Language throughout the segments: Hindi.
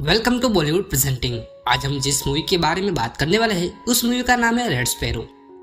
Welcome to Bollywood presenting. आज हम जिस मूवी के बारे में बात करने वाले हैं उस मूवी का नाम है रेड स्पैरो।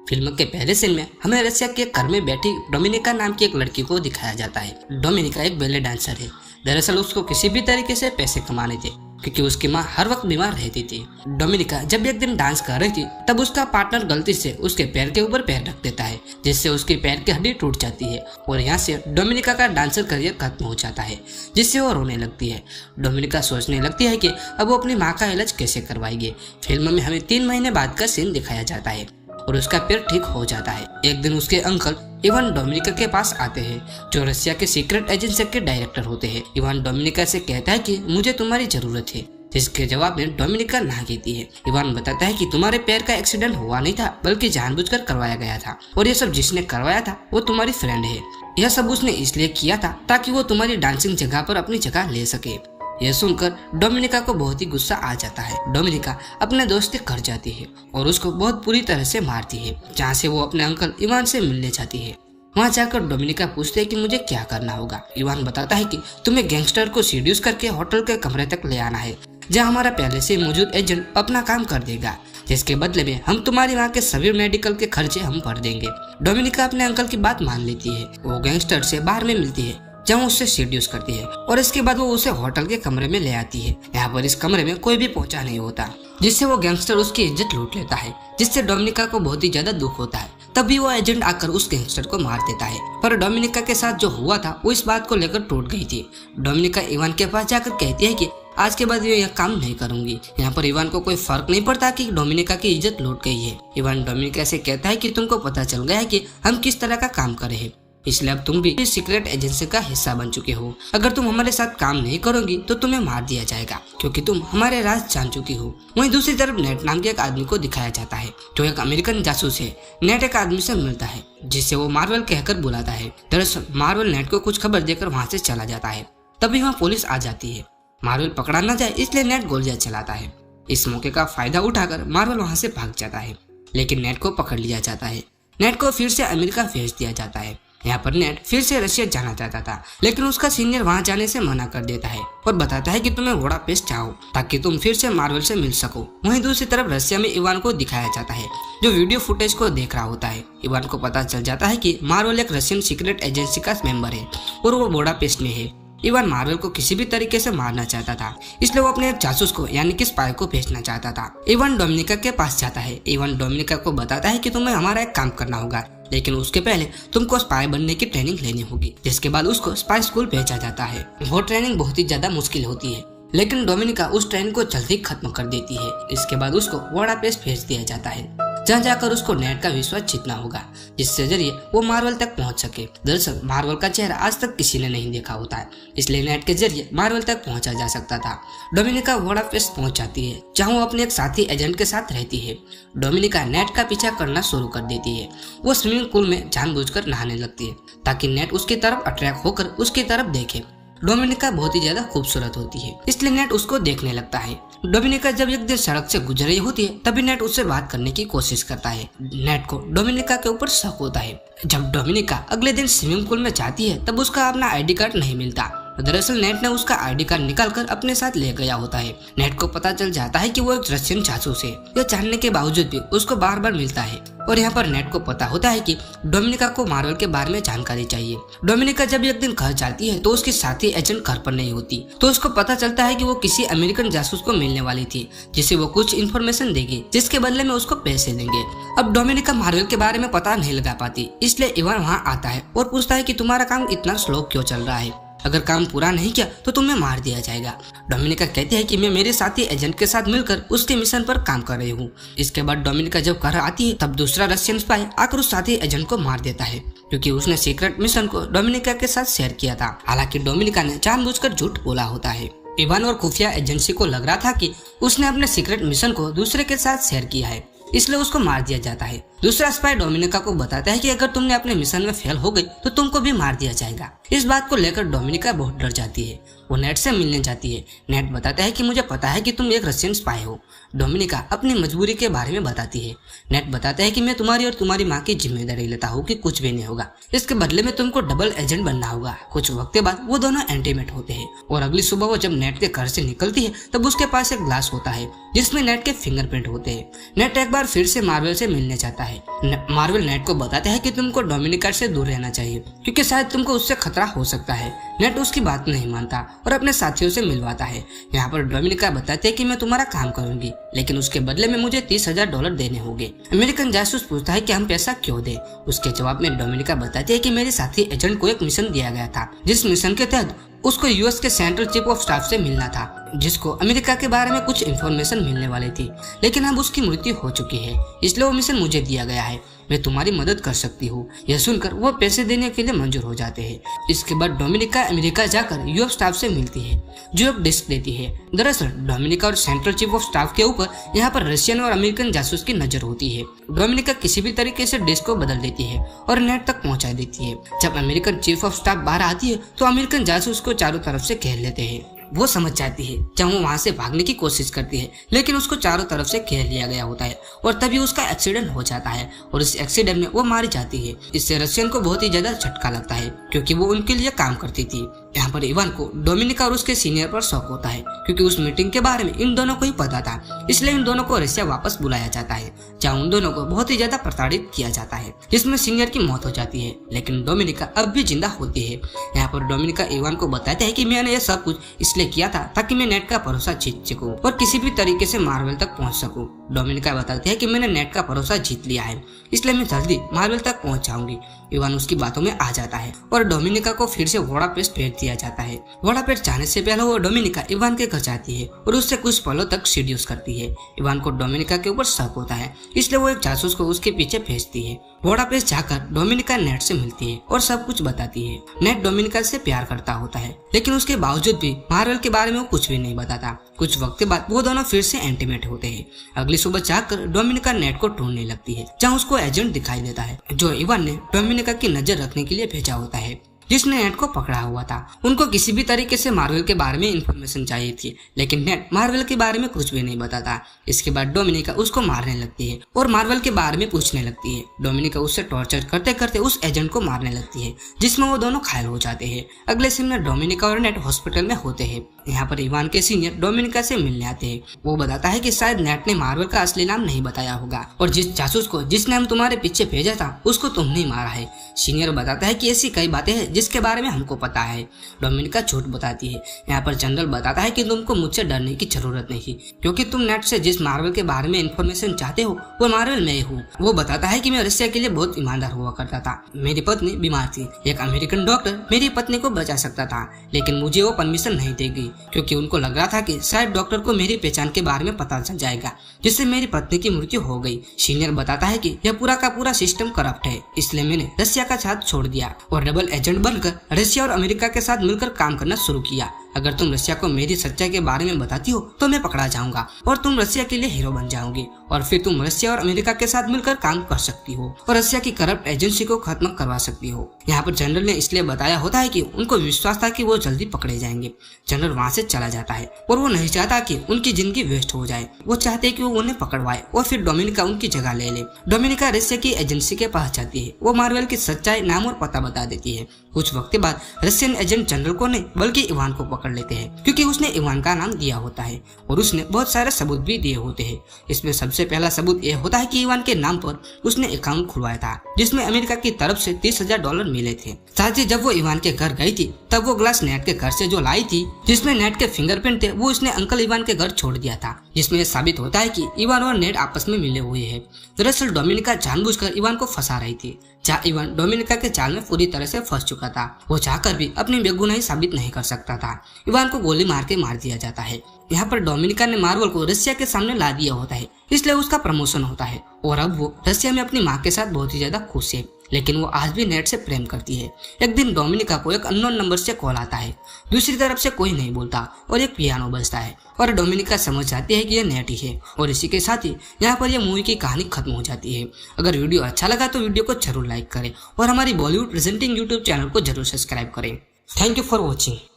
फिल्म के पहले सीन में हमें रशिया के घर में बैठी डोमिनिका नाम की एक लड़की को दिखाया जाता है। डोमिनिका एक बैले डांसर है। दरअसल उसको किसी भी तरीके से पैसे कमाने थे क्योंकि उसकी माँ हर वक्त बीमार रहती थी। डोमिनिका जब एक दिन डांस कर रही थी तब उसका पार्टनर गलती से उसके पैर के ऊपर पैर रख देता है, जिससे उसके पैर की हड्डी टूट जाती है और यहाँ से डोमिनिका का डांसर करियर खत्म हो जाता है, जिससे वो रोने लगती है। डोमिनिका सोचने लगती है कि अब वो अपनी माँ का इलाज कैसे करवाएगी। फिल्म में हमें 3 महीने बाद का सीन दिखाया जाता है और उसका पैर ठीक हो जाता है। एक दिन उसके अंकल इवान डोमिनिका के पास आते हैं, जो रशिया के सीक्रेट एजेंसी के डायरेक्टर होते हैं। इवान डोमिनिका से कहता है कि मुझे तुम्हारी जरूरत है, जिसके जवाब में डोमिनिका ना कहती है। इवान बताता है कि तुम्हारे पैर का एक्सीडेंट हुआ नहीं था बल्कि जानबूझकर करवाया गया था और ये सब जिसने करवाया था वो तुम्हारी फ्रेंड है। यह सब उसने इसलिए किया था ताकि वो तुम्हारी डांसिंग जगह पर अपनी जगह ले सके। यह सुनकर डोमिनिका को बहुत ही गुस्सा आ जाता है। डोमिनिका अपने दोस्त के घर जाती है और उसको बहुत बुरी तरह से मारती है, जहाँ से वो अपने अंकल इवान से मिलने जाती है। वहाँ जाकर डोमिनिका पूछते है कि मुझे क्या करना होगा। इवान बताता है कि तुम्हें गैंगस्टर को सीड्यूस करके होटल के कमरे तक ले आना है, जहाँ हमारा पहले से मौजूद एजेंट अपना काम कर देगा, जिसके बदले में हम तुम्हारी माँ के सभी मेडिकल के खर्चे हम भर देंगे। डोमिनिका अपने अंकल की बात मान लेती है। वो गैंगस्टर से बाहर में मिलती है, जहाँ उससे सीड्यूस करती है और इसके बाद वो उसे होटल के कमरे में ले आती है। यहाँ पर इस कमरे में कोई भी पहुंचा नहीं होता, जिससे वो गैंगस्टर उसकी इज्जत लूट लेता है, जिससे डोमिनिका को बहुत ही ज्यादा दुख होता है। तभी वो एजेंट आकर उस गैंगस्टर को मार देता है। पर डोमिनिका के साथ जो हुआ था वो इस बात को लेकर टूट गई थी। डोमिनिका इवान के पास जाकर कहती है कि आज के बाद यह काम नहीं करूंगी। यहाँ पर इवान को कोई फर्क नहीं पड़ता कि डोमिनिका की इज्जत लूट गई है। इवान डोमिनिका से कहता है कि तुमको पता चल गया है कि हम किस तरह का काम करे हैं, इसलिए अब तुम भी सीक्रेट एजेंसी का हिस्सा बन चुके हो। अगर तुम हमारे साथ काम नहीं करोगी तो तुम्हें मार दिया जाएगा, क्योंकि तुम हमारे राज जान चुकी हो। वहीं दूसरी तरफ नेट नाम के एक आदमी को दिखाया जाता है, जो एक अमेरिकन जासूस है। नेट एक आदमी से मिलता है, जिससे वो मार्वल कहकर बुलाता है। दरअसल मार्वल नेट को कुछ खबर देकर वहाँ से चला जाता है। तभी वहाँ पुलिस आ जाती है। मार्वल पकड़ा न जाए इसलिए नेट गोलियां चलाता है। इस मौके का फायदा उठाकर मार्वल वहाँ से भाग जाता है, लेकिन नेट को पकड़ लिया जाता है। नेट को फिर से अमेरिका भेज दिया जाता है। यहाँ पर नेट फिर से रशिया जाना चाहता था, लेकिन उसका सीनियर वहाँ जाने से मना कर देता है और बताता है कि तुम्हें बुडापेस्ट जाओ ताकि तुम फिर से मार्वल से मिल सको। वहीं दूसरी तरफ रशिया में इवान को दिखाया जाता है, जो वीडियो फुटेज को देख रहा होता है। इवान को पता चल जाता है कि मार्वल एक रशियन सीक्रेट एजेंसी का मेंबर है और वो बुडापेस्ट में है। इवान मार्वल को किसी भी तरीके से मारना चाहता था, इसलिए वो अपने एक जासूस को यानी कि स्पाई को भेजना चाहता था। इवान डोमिनिका के पास जाता है। इवान डोमिनिका को बताता है कि तुम्हें हमारा एक काम करना होगा, लेकिन उसके पहले तुमको स्पाई बनने की ट्रेनिंग लेनी होगी। जिसके बाद उसको स्पाई स्कूल भेजा जाता है। वो ट्रेनिंग बहुत ही ज्यादा मुश्किल होती है, लेकिन डोमिनिका उस ट्रेनिंग को जल्दी खत्म कर देती है। इसके बाद उसको बुडापेस्ट भेज दिया जाता है, जहाँ जाकर उसको नेट का विश्वास जीतना होगा, जिससे जरिए वो मार्वल तक पहुंच सके। दरअसल मार्वल का चेहरा आज तक किसी ने नहीं देखा होता है, इसलिए नेट के जरिए मार्वल तक पहुंचा जा सकता था। डोमिनिका बुडापेस्ट पहुंच जाती है, जहाँ वो अपने एक साथी एजेंट के साथ रहती है। डोमिनिका नेट का पीछा करना शुरू कर देती है। वो स्विमिंग पूल में जानबूझकर नहाने लगती है ताकि नेट उसकी तरफ अट्रैक्ट होकर उसकी तरफ देखे। डोमिनिका बहुत ही ज्यादा खूबसूरत होती है, इसलिए नेट उसको देखने लगता है। डोमिनिका जब एक दिन सड़क से गुजर रही होती है तभी नेट उससे बात करने की कोशिश करता है। नेट को डोमिनिका के ऊपर शक होता है। जब डोमिनिका अगले दिन स्विमिंग पूल में जाती है तब उसका अपना आईडी कार्ड नहीं मिलता। दरअसल नेट ने उसका आईडी कार्ड निकालकर अपने साथ ले गया होता है। नेट को पता चल जाता है कि वो एक रशियन जासूस है। यह जानने के बावजूद भी उसको बार बार मिलता है और यहाँ पर नेट को पता होता है कि डोमिनिका को मार्वल के बारे में जानकारी चाहिए। डोमिनिका जब एक दिन घर जाती है तो उसकी साथी एजेंट घर पर नहीं होती, तो उसको पता चलता है कि वो किसी अमेरिकन जासूस को मिलने वाली थी, जिसे वो कुछ इन्फॉर्मेशन देगी, जिसके बदले में उसको पैसे देंगे। अब डोमिनिका मार्वल के बारे में पता नहीं लगा पाती, इसलिए इवान वहाँ आता है और पूछता है कि तुम्हारा काम इतना स्लो क्यों चल रहा है, अगर काम पूरा नहीं किया तो तुम्हें मार दिया जाएगा। डोमिनिका कहती है कि मैं मेरे साथी एजेंट के साथ मिलकर उसके मिशन पर काम कर रही हूँ। इसके बाद डोमिनिका जब घर आती है तब दूसरा रशियन स्पाई आकर उस साथी एजेंट को मार देता है, क्योंकि उसने सीक्रेट मिशन को डोमिनिका के साथ शेयर किया था। हालांकि डोमिनिका ने जानबूझकर झूठ बोला होता है। इवान और खुफिया एजेंसी को लग रहा था कि उसने अपने सीक्रेट मिशन को दूसरे के साथ शेयर किया है, इसलिए उसको मार दिया जाता है। दूसरा स्पाई डोमिनिका को बताता है कि अगर तुमने अपने मिशन में फेल हो गई तो तुमको भी मार दिया जाएगा। इस बात को लेकर डोमिनिका बहुत डर जाती है। वो नेट से मिलने जाती है। नेट बताता है कि मुझे पता है कि तुम एक रशियन स्पाई हो। डोमिनिका अपनी मजबूरी के बारे में बताती है। नेट बताता है कि मैं तुम्हारी और तुम्हारी माँ की जिम्मेदारी लेता हूँ कि कुछ भी नहीं होगा। इसके बदले में तुमको डबल एजेंट बनना होगा। कुछ वक्त बाद वो दोनों इंटीमेट होते हैं और अगली सुबह वो जब नेट के घर से निकलती है तब उसके पास एक ग्लास होता है जिसमें नेट के फिंगरप्रिंट होते हैं। नेट एक बार फिर से मार्वल से मिलने चाहता है। मार्वल नेट को बताता है कि तुमको डोमिनिका से दूर रहना चाहिए क्योंकि शायद तुमको उससे खतरा हो सकता है। नेट उसकी बात नहीं मानता और अपने साथियों से मिलवाता है। यहाँ पर डोमिनिका बताती है कि मैं तुम्हारा काम करूंगी लेकिन उसके बदले में मुझे $30,000 देने होंगे। अमेरिकन जासूस पूछता है कि हम पैसा क्यों दें। उसके जवाब में डोमिनिका बताती है कि मेरे साथी एजेंट को एक मिशन दिया गया था जिस मिशन के तहत उसको यूएस के सेंट्रल चीफ ऑफ स्टाफ से मिलना था जिसको अमेरिका के बारे में कुछ इन्फॉर्मेशन मिलने वाली थी, लेकिन अब उसकी मृत्यु हो चुकी है, इसलिए वो मिशन मुझे दिया गया है। मैं तुम्हारी मदद कर सकती हूँ। यह सुनकर वो पैसे देने के लिए मंजूर हो जाते हैं। इसके बाद डोमिनिका अमेरिका जाकर यूएस स्टाफ से मिलती है जो एक डिस्क देती है। दरअसल डोमिनिका और सेंट्रल चीफ ऑफ स्टाफ के ऊपर यहाँ पर रशियन और अमेरिकन जासूस की नजर होती है। डोमिनिका किसी भी तरीके से डिस्क को बदल देती है और नेट तक पहुँचा देती है। जब अमेरिकन चीफ ऑफ स्टाफ बाहर आती है तो अमेरिकन जासूस को चारों तरफ से घेर लेते हैं। वो समझ जाती है जब वो वहाँ से भागने की कोशिश करती है लेकिन उसको चारों तरफ से घेर लिया गया होता है और तभी उसका एक्सीडेंट हो जाता है और इस एक्सीडेंट में वो मारी जाती है। इससे रशियन को बहुत ही ज्यादा झटका लगता है क्योंकि वो उनके लिए काम करती थी। यहाँ पर इवान को डोमिनिका और उसके सीनियर पर शौक होता है क्योंकि उस मीटिंग के बारे में इन दोनों को ही पता था, इसलिए इन दोनों को रशिया वापस बुलाया जाता है जहाँ उन दोनों को बहुत ही ज्यादा प्रताड़ित किया जाता है जिसमें सीनियर की मौत हो जाती है लेकिन डोमिनिका अब भी जिंदा होती है। यहाँ पर डोमिनिका इवान को बताते हैं कि मैंने यह सब कुछ इसलिए किया था ताकि मैं नेट का भरोसा जीत सकूं और किसी भी तरीके से मार्वल तक पहुंच सकूं। डोमिनिका बताते हैं कि मैंने नेट का भरोसा जीत लिया है इसलिए मैं जल्दी मार्वल तक पहुंच जाऊंगी। इवान उसकी बातों में आ जाता है और डोमिनिका को फिर से वोडापेस्ट भेज दिया जाता है। वोडापेस्ट जाने से पहले वो डोमिनिका इवान के घर जाती है और उससे कुछ पलों तक सीड्यूस करती है। इवान को डोमिनिका के ऊपर शक होता है इसलिए वो एक जासूस को उसके पीछे भेजती है। वोडापेस्ट जाकर डोमिनिका नेट से मिलती है और सब कुछ बताती है। नेट डोमिनिका से प्यार करता होता है लेकिन उसके बावजूद भी मार्वल के बारे में वो कुछ भी नहीं बताता। कुछ वक्त बाद वो दोनों फिर से इंटीमेट होते हैं। अगली सुबह जाकर डोमिनिका नेट को ढूंढने लगती है जहाँ उसको एजेंट दिखाई देता है जो इवान ने डोमिनिका की नजर रखने के लिए भेजा होता है जिसने नेट को पकड़ा हुआ था। उनको किसी भी तरीके से मार्वल के बारे में इंफॉर्मेशन चाहिए थी लेकिन नेट मार्वल के बारे में कुछ भी नहीं बताता। इसके बाद डोमिनिका उसको मारने लगती है और मार्वल के बारे में पूछने लगती है। डोमिनिका उससे टॉर्चर करते करते उस एजेंट को मारने लगती है जिसमें वो दोनों घायल हो जाते हैं। अगले सीन में डोमिनिका और नेट हॉस्पिटल में होते हैं। यहाँ पर इवान के सीनियर डोमिनिका से मिलने आते हैं। वो बताता है कि शायद नेट ने मार्वल का असली नाम नहीं बताया होगा और जिस जासूस को जिसने हम तुम्हारे पीछे भेजा था उसको तुमने मारा है। सीनियर बताता है कि ऐसी कई बातें हैं जिसके बारे में हमको पता है। डोमिनिका झूठ बताती है। यहाँ पर जनरल बताता है कि तुमको मुझसे डरने की जरूरत नहीं क्योंकि तुम नेट से जिस मार्वल के बारे में इंफॉर्मेशन चाहते हो वो मार्वल में ही हूँ। वो बताता है कि मैं रशिया के लिए बहुत ईमानदार हुआ करता था। मेरी पत्नी बीमार थी। एक अमेरिकन डॉक्टर मेरी पत्नी को बचा सकता था लेकिन मुझे वो परमिशन नहीं देगी क्योंकि उनको लग रहा था कि शायद डॉक्टर को मेरी पहचान के बारे में पता चल जाएगा जिससे मेरी पत्नी की मृत्यु हो गई। सीनियर बताता है कि यह पूरा का पूरा सिस्टम करप्ट है इसलिए मैंने रशिया का साथ छोड़ दिया और डबल एजेंट बनकर रशिया और अमेरिका के साथ मिलकर काम करना शुरू किया। अगर तुम रशिया को मेरी सच्चाई के बारे में बताती हो तो मैं पकड़ा जाऊंगा और तुम रशिया के लिए हीरो बन जाओगी और फिर तुम रशिया और अमेरिका के साथ मिलकर काम कर सकती हो और रशिया की करप्ट एजेंसी को खत्म करवा सकती हो। यहाँ पर जनरल ने इसलिए बताया होता है कि उनको विश्वास था कि वो जल्दी पकड़े जाएंगे। जनरल वहाँ से चला जाता है और वो नहीं चाहता कि उनकी जिंदगी वेस्ट हो जाए। वो चाहते हैं कि वो उन्हें पकड़वाए और फिर डोमिनिका उनकी जगह ले ले। डोमिनिका रशिया की एजेंसी के पास जाती है। वो मार्वल की सच्चाई, नाम और पता बता देती है। कुछ वक्त बाद रशियन एजेंट जनरल को नहीं बल्कि इवान को पकड़ लेते हैं क्योंकि उसने इवान का नाम दिया होता है और उसने बहुत सारे सबूत भी दिए होते हैं। इसमें सबसे पहला सबूत यह होता है कि इवान के नाम पर उसने अकाउंट खुलवाया था जिसमें अमेरिका की तरफ से $30,000 मिले थे। साथ ही जब वो इवान के घर गई थी तब वो ग्लास नेट के घर से जो लाई थी जिसमें नेट के फिंगरप्रिंट थे वो उसने अंकल इवान के घर छोड़ दिया था जिसमें यह साबित होता है कि इवान और नेट आपस में मिले हुए हैं। दरअसल डोमिनिका जानबूझकर इवान को फंसा रही थी जहाँ इवान डोमिनिका के जाल में पूरी तरह से फंस चुका था। वो चाहकर भी अपनी बेगुनाही साबित नहीं कर सकता था। इवान को गोली मार के मार दिया जाता है। यहाँ पर डोमिनिका ने मार्वल को रसिया के सामने ला दिया होता है, इसलिए उसका प्रमोशन होता है और अब वो रसिया में अपनी माँ के साथ बहुत ही ज्यादा खुश है, लेकिन वो आज भी नेट से प्रेम करती है। एक दिन डोमिनिका को एक अननोन नंबर से कॉल आता है, दूसरी तरफ से कोई नहीं बोलता और एक पियानो बजता है और डोमिनिका समझ जाती है कि यह नेट ही है और इसी के साथ ही यहाँ पर यह मूवी की कहानी खत्म हो जाती है। अगर वीडियो अच्छा लगा तो वीडियो को जरूर लाइक करें और हमारी बॉलीवुड प्रेजेंटिंग यूट्यूब चैनल को जरूर सब्सक्राइब करें। Thank you for watching.